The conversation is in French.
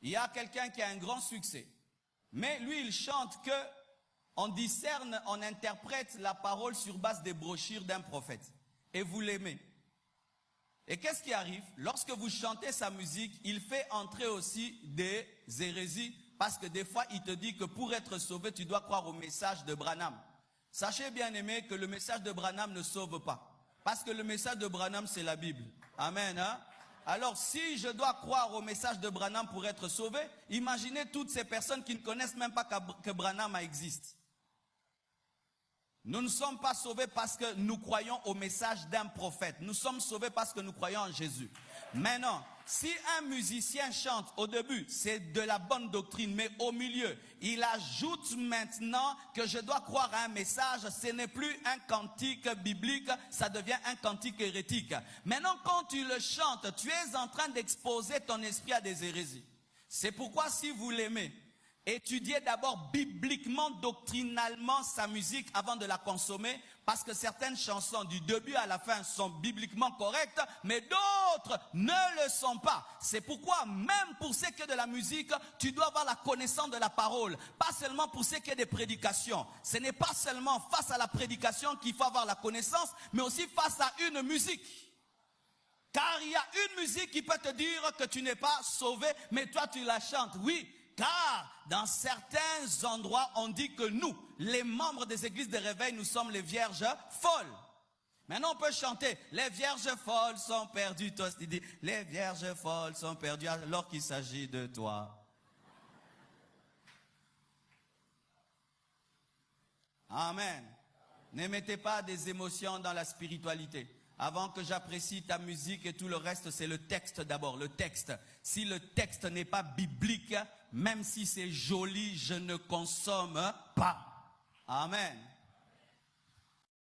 Il y a quelqu'un qui a un grand succès. Mais lui, il chante que on discerne, on interprète la parole sur base des brochures d'un prophète. Et vous l'aimez. Et qu'est-ce qui arrive? Lorsque vous chantez sa musique, il fait entrer aussi des hérésies. Parce que des fois, il te dit que pour être sauvé, tu dois croire au message de Branham. Sachez bien aimé que le message de Branham ne sauve pas. Parce que le message de Branham, c'est la Bible. Amen. Hein? Alors, si je dois croire au message de Branham pour être sauvé, imaginez toutes ces personnes qui ne connaissent même pas que Branham existe. Nous ne sommes pas sauvés parce que nous croyons au message d'un prophète. Nous sommes sauvés parce que nous croyons en Jésus. Maintenant, si un musicien chante au début, c'est de la bonne doctrine, mais au milieu, il ajoute maintenant que je dois croire à un message, ce n'est plus un cantique biblique, ça devient un cantique hérétique. Maintenant, quand tu le chantes, tu es en train d'exposer ton esprit à des hérésies. C'est pourquoi si vous l'aimez, étudiez d'abord bibliquement, doctrinalement sa musique avant de la consommer, parce que certaines chansons du début à la fin sont bibliquement correctes, mais d'autres ne le sont pas. C'est pourquoi même pour ce qui est de la musique, tu dois avoir la connaissance de la parole, pas seulement pour ce qui est des prédications. Ce n'est pas seulement face à la prédication qu'il faut avoir la connaissance, mais aussi face à une musique. Car il y a une musique qui peut te dire que tu n'es pas sauvé, mais toi tu la chantes, oui. Car dans certains endroits, on dit que nous, les membres des églises de réveil, nous sommes les vierges folles. Maintenant, on peut chanter, les vierges folles sont perdues. Toi, tu dis, les vierges folles sont perdues alors qu'il s'agit de toi. Amen. Ne mettez pas des émotions dans la spiritualité. Avant que j'apprécie ta musique et tout le reste, c'est le texte d'abord, le texte. Si le texte n'est pas biblique, même si c'est joli, je ne consomme pas. Amen.